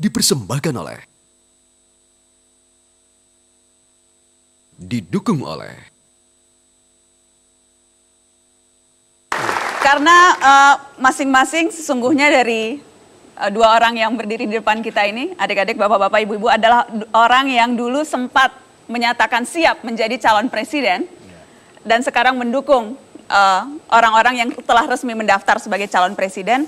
dipersembahkan oleh, didukung oleh. Karena masing-masing sesungguhnya dari dua orang yang berdiri di depan kita ini, adik-adik, bapak-bapak, ibu-ibu adalah orang yang dulu sempat menyatakan siap menjadi calon presiden dan sekarang mendukung orang-orang yang telah resmi mendaftar sebagai calon presiden.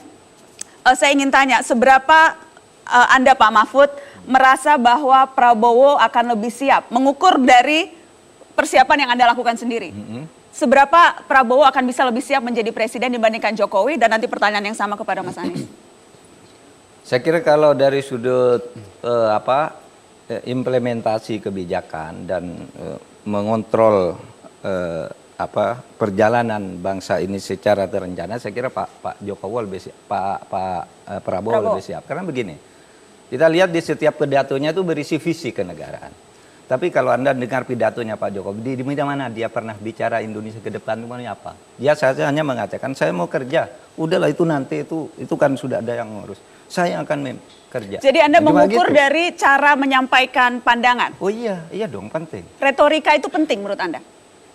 Saya ingin tanya, seberapa Anda Pak Mahfud merasa bahwa Prabowo akan lebih siap mengukur dari persiapan yang Anda lakukan sendiri? Seberapa Prabowo akan bisa lebih siap menjadi presiden dibandingkan Jokowi? Dan nanti pertanyaan yang sama kepada Mas Anies. Saya kira kalau dari sudut implementasi kebijakan dan mengontrol perjalanan bangsa ini secara terencana, saya kira Pak Jokowi lebih siap, Prabowo lebih siap. Karena begini, kita lihat di setiap pidatonya itu berisi visi kenegaraan. Tapi kalau Anda dengar pidatonya Pak Jokowi, di mana dia pernah bicara Indonesia ke depan itu apa? Dia saja hanya mengatakan saya mau kerja, udahlah itu nanti itu kan sudah ada yang ngurus. Saya akan kerja. Jadi Anda mengukur gitu. dari cara menyampaikan pandangan? Oh iya dong, penting. Retorika itu penting menurut Anda?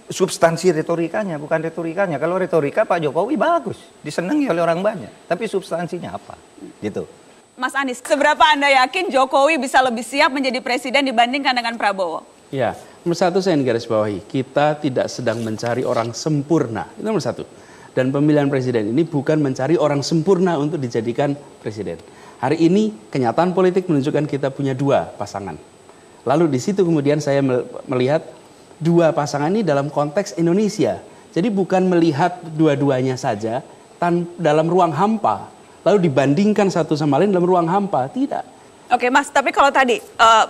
Substansi retorikanya, bukan retorikanya. Kalau retorika Pak Jokowi bagus, disenangi oleh orang banyak. Tapi substansinya apa? Gitu. Mas Anies, seberapa Anda yakin Jokowi bisa lebih siap menjadi presiden dibandingkan dengan Prabowo? Ya, nomor satu saya ingin garis bawahi, kita tidak sedang mencari orang sempurna. Itu nomor satu. Dan pemilihan presiden ini bukan mencari orang sempurna untuk dijadikan presiden. Hari ini kenyataan politik menunjukkan kita punya dua pasangan. Lalu di situ kemudian saya melihat dua pasangan ini dalam konteks Indonesia. Jadi bukan melihat dua-duanya saja dalam ruang hampa. Lalu dibandingkan satu sama lain dalam ruang hampa. Tidak. Oke Mas, tapi kalau tadi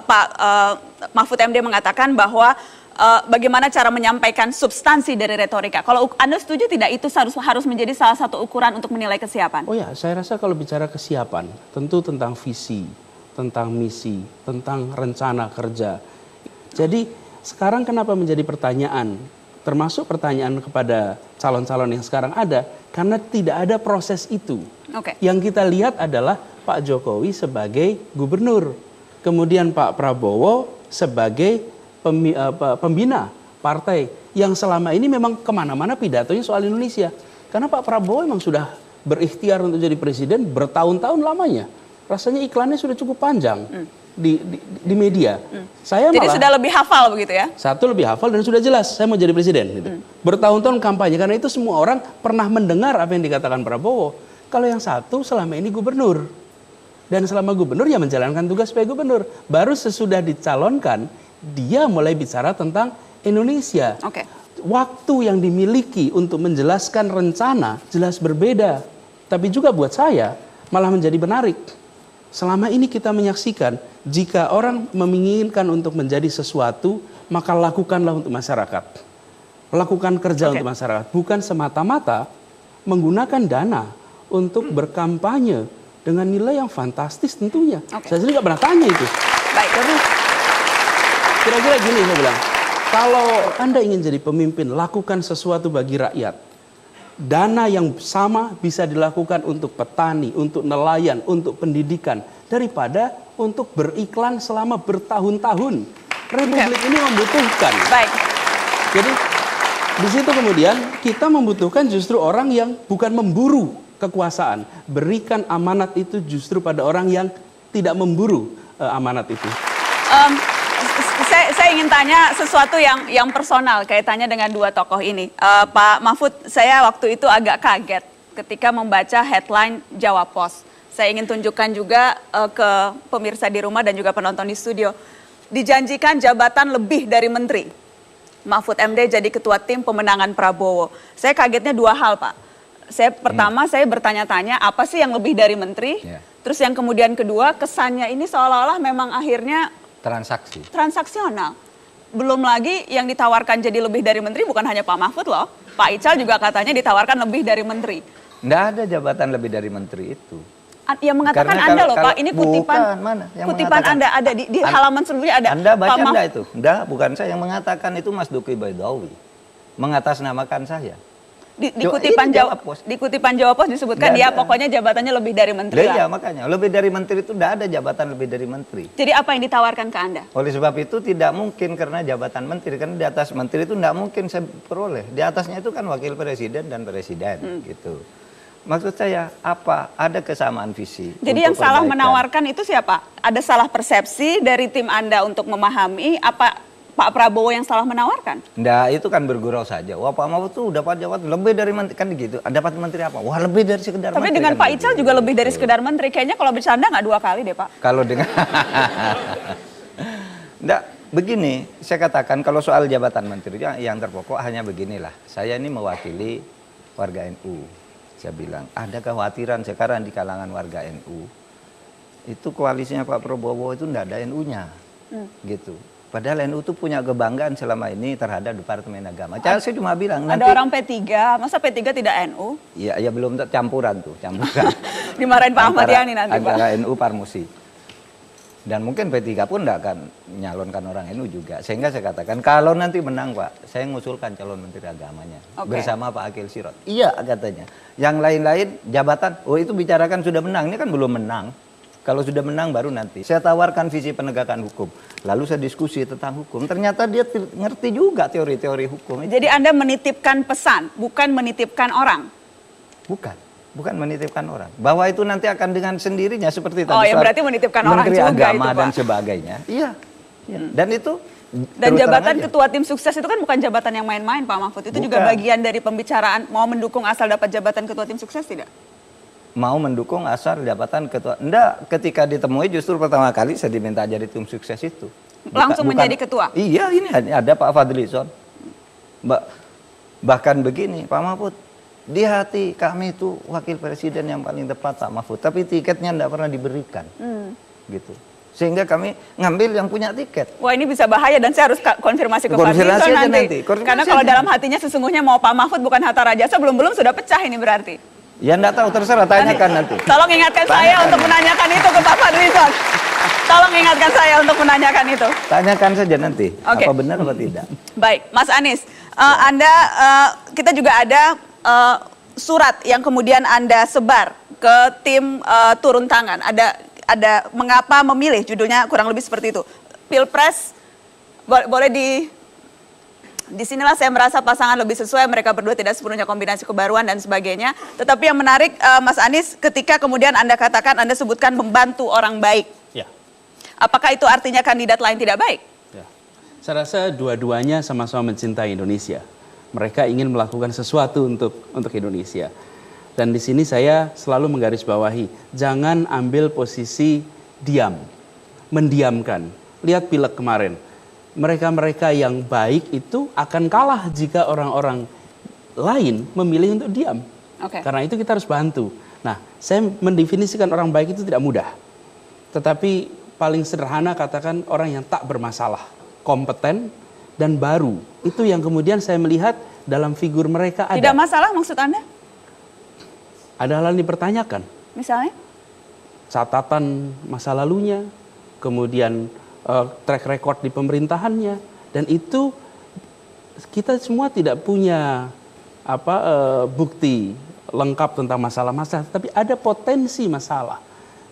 Pak Mahfud MD mengatakan bahwa bagaimana cara menyampaikan substansi dari retorika. Kalau Anda setuju tidak itu harus menjadi salah satu ukuran untuk menilai kesiapan? Oh ya, saya rasa kalau bicara kesiapan, tentu tentang visi, tentang misi, tentang rencana kerja. Jadi sekarang kenapa menjadi pertanyaan, termasuk pertanyaan kepada calon-calon yang sekarang ada, karena tidak ada proses itu. Yang kita lihat adalah Pak Jokowi sebagai gubernur, kemudian Pak Prabowo sebagai pembina partai yang selama ini memang kemana-mana pidatonya soal Indonesia. Karena Pak Prabowo memang sudah berikhtiar untuk jadi presiden bertahun-tahun lamanya. Rasanya iklannya sudah cukup panjang di media. Saya jadi sudah lebih hafal begitu ya? Satu lebih hafal dan sudah jelas saya mau jadi presiden. Gitu. Bertahun-tahun kampanye karena itu semua orang pernah mendengar apa yang dikatakan Prabowo. Kalau yang satu selama ini gubernur. Dan selama gubernur ya menjalankan tugas sebagai gubernur. Baru sesudah dicalonkan dia mulai bicara tentang Indonesia. Waktu yang dimiliki untuk menjelaskan rencana jelas berbeda. Tapi juga buat saya malah menjadi menarik. Selama ini kita menyaksikan jika orang menginginkan untuk menjadi sesuatu, maka lakukanlah untuk masyarakat. Lakukan kerja untuk masyarakat. Bukan semata-mata menggunakan dana untuk berkampanye dengan nilai yang fantastis tentunya. Saya sendiri nggak pernah tanya itu. Baik. Kira-kira gini saya bilang, kalau Anda ingin jadi pemimpin, lakukan sesuatu bagi rakyat. Dana yang sama bisa dilakukan untuk petani, untuk nelayan, untuk pendidikan, daripada untuk beriklan selama bertahun-tahun. Republik ini membutuhkan. Baik. Jadi di situ kemudian kita membutuhkan justru orang yang bukan memburu kekuasaan. Berikan amanat itu justru pada orang yang tidak memburu amanat itu. Saya ingin tanya sesuatu yang personal kaitannya dengan dua tokoh ini. Pak Mahfud, saya waktu itu agak kaget ketika membaca headline Jawa Post. Saya ingin tunjukkan juga ke pemirsa di rumah dan juga penonton di studio. Dijanjikan jabatan lebih dari menteri. Mahfud MD jadi ketua tim pemenangan Prabowo. Saya kagetnya dua hal, Pak. Pertama saya bertanya-tanya apa sih yang lebih dari menteri? Terus yang kemudian kedua kesannya ini seolah-olah memang akhirnya transaksional. Belum lagi yang ditawarkan jadi lebih dari menteri bukan hanya Pak Mahfud loh. Pak Ical juga katanya ditawarkan lebih dari menteri. Nggak ada jabatan lebih dari menteri itu. Yang mengatakan Anda loh Pak, ini kutipan kutipan Anda ada di halaman sebelumnya ada. Anda baca enggak itu? Enggak, bukan saya yang mengatakan itu, Mas Duki Baidowi. Mengatasnamakan saya. Di kutipan Jawa Pos disebutkan dia pokoknya jabatannya lebih dari menteri. Iya, makanya lebih dari menteri itu tidak ada jabatan lebih dari menteri. Jadi apa yang ditawarkan ke Anda? Oleh sebab itu tidak mungkin karena jabatan menteri, karena di atas menteri itu tidak mungkin saya peroleh. Di atasnya itu kan wakil presiden dan presiden gitu. Maksud saya apa? Ada kesamaan visi. Jadi yang salah menawarkan itu siapa? Ada salah persepsi dari tim Anda untuk memahami apa Pak Prabowo yang salah menawarkan? Nah, itu kan bergurau saja. Wah, Pak Mahfud tuh dapat jabatan lebih dari menteri, kan gitu. Dapat menteri apa? Wah, lebih dari sekedar Tapi menteri. dengan kan Pak Ical juga lebih dari sekedar menteri. Kayaknya kalau bercanda nggak 2 kali deh, Pak. Kalau dengan Nggak, begini, saya katakan kalau soal jabatan menteri yang terpokok hanya beginilah. Saya ini mewakili warga NU. Saya bilang, ada kekhawatiran sekarang di kalangan warga NU. Itu koalisinya Pak Prabowo itu enggak ada NU-nya. Gitu. Padahal NU itu punya kebanggaan selama ini terhadap Departemen Agama. Saya cuma bilang ada nanti, orang P3, masa P3 tidak NU? Iya, ya belum campuran. Dimarahin Pak Ahmad Yani nanti, Pak. Antara NU Parmusi. Dan mungkin P3 pun tidak akan nyalonkan orang NU juga. Sehingga saya katakan kalau nanti menang Pak, saya mengusulkan calon Menteri Agamanya. Bersama Pak Akil Sirot. Iya katanya. Yang lain-lain jabatan, oh itu bicarakan sudah menang. Ini kan belum menang. Kalau sudah menang baru nanti. Saya tawarkan visi penegakan hukum. Lalu saya diskusi tentang hukum. Ternyata dia ngerti juga teori-teori hukum. Jadi Anda menitipkan pesan, bukan menitipkan orang? Bukan menitipkan orang. Bahwa itu nanti akan dengan sendirinya seperti tadi. Oh ya berarti menitipkan orang juga Menteri Agama itu, Pak. dan sebagainya. Iya. Dan itu... Dan jabatan ketua tim sukses itu kan bukan jabatan yang main-main Pak Mahfud. Itu juga bagian dari pembicaraan mau mendukung asal dapat jabatan ketua tim sukses tidak? Mau mendukung asal jabatan ketua. Enggak, ketika ditemui justru pertama kali saya diminta jadi tim sukses itu. Langsung menjadi ketua? Iya, ini ada Pak Fadlizon. Bahkan begini, Pak Mahfud, di hati kami itu wakil presiden yang paling tepat Pak Mahfud. Tapi tiketnya enggak pernah diberikan. Gitu. Sehingga kami ngambil yang punya tiket. Wah ini bisa bahaya dan saya harus konfirmasi ke Fadlizon nanti. Karena kalau dalam hatinya sesungguhnya mau Pak Mahfud bukan Hatta Rajasa, belum sudah pecah ini berarti. Ya enggak tahu, terserah, tanyakan nanti. Tolong ingatkan saya untuk menanyakan itu ke Pak Fadlizon. Tolong ingatkan saya untuk menanyakan itu. Tanyakan saja nanti, apa benar atau tidak. Baik, Mas Anies, kita juga ada surat yang kemudian Anda sebar ke tim turun tangan. Ada mengapa memilih, judulnya kurang lebih seperti itu. Pilpres, boleh di sinilah saya merasa pasangan lebih sesuai, mereka berdua tidak sepenuhnya kombinasi kebaruan dan sebagainya. Tetapi yang menarik Mas Anies ketika kemudian Anda katakan, Anda sebutkan membantu orang baik. Ya. Apakah itu artinya kandidat lain tidak baik? Ya. Saya rasa dua-duanya sama-sama mencintai Indonesia. Mereka ingin melakukan sesuatu untuk Indonesia. Dan di sini saya selalu menggarisbawahi, jangan ambil posisi diam, mendiamkan. Lihat pileg kemarin. Mereka-mereka yang baik itu akan kalah jika orang-orang lain memilih untuk diam. Karena itu kita harus bantu. Nah, saya mendefinisikan orang baik itu tidak mudah. Tetapi paling sederhana katakan orang yang tak bermasalah, kompeten dan baru. Itu yang kemudian saya melihat dalam figur mereka ada. Tidak masalah maksud Anda? Ada hal yang dipertanyakan. Misalnya? Catatan masa lalunya, kemudian track record di pemerintahannya, dan itu kita semua tidak punya bukti lengkap tentang masalah-masalah, tapi ada potensi masalah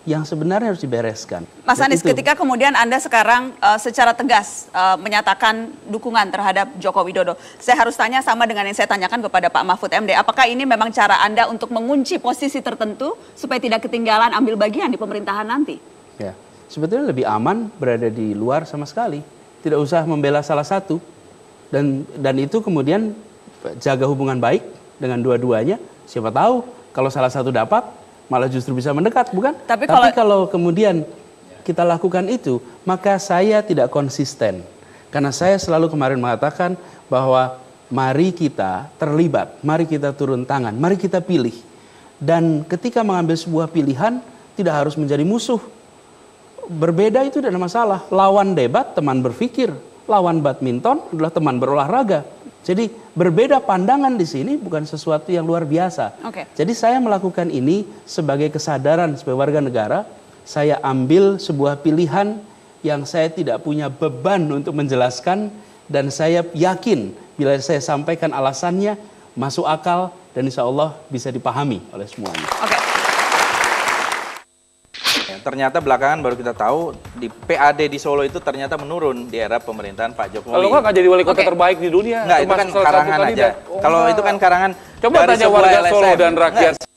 yang sebenarnya harus dibereskan. Mas Anies, ketika kemudian Anda sekarang secara tegas menyatakan dukungan terhadap Joko Widodo, saya harus tanya sama dengan yang saya tanyakan kepada Pak Mahfud MD, apakah ini memang cara Anda untuk mengunci posisi tertentu supaya tidak ketinggalan ambil bagian di pemerintahan nanti? Ya. Sebetulnya lebih aman berada di luar sama sekali. Tidak usah membela salah satu. Dan itu kemudian jaga hubungan baik dengan dua-duanya. Siapa tahu kalau salah satu dapat, malah justru bisa mendekat, bukan? Tapi kalau kemudian kita lakukan itu, maka saya tidak konsisten. Karena saya selalu kemarin mengatakan bahwa mari kita terlibat, mari kita turun tangan, mari kita pilih. Dan ketika mengambil sebuah pilihan, tidak harus menjadi musuh. Berbeda itu tidak ada masalah. Lawan debat, teman berpikir. Lawan badminton adalah teman berolahraga. Jadi berbeda pandangan di sini bukan sesuatu yang luar biasa. Jadi saya melakukan ini sebagai kesadaran sebagai warga negara. Saya ambil sebuah pilihan yang saya tidak punya beban untuk menjelaskan. Dan saya yakin bila saya sampaikan alasannya, masuk akal, dan insya Allah bisa dipahami oleh semuanya. Oke. Ternyata belakangan baru kita tahu di PAD di Solo itu ternyata menurun di era pemerintahan Pak Jokowi. Kalau nggak jadi wali kota terbaik di dunia. Enggak, itu kan karangan aja. Kalau itu kan karangan Coba dari tanya sebuah warga LSM. Solo dan rakyat Enggak,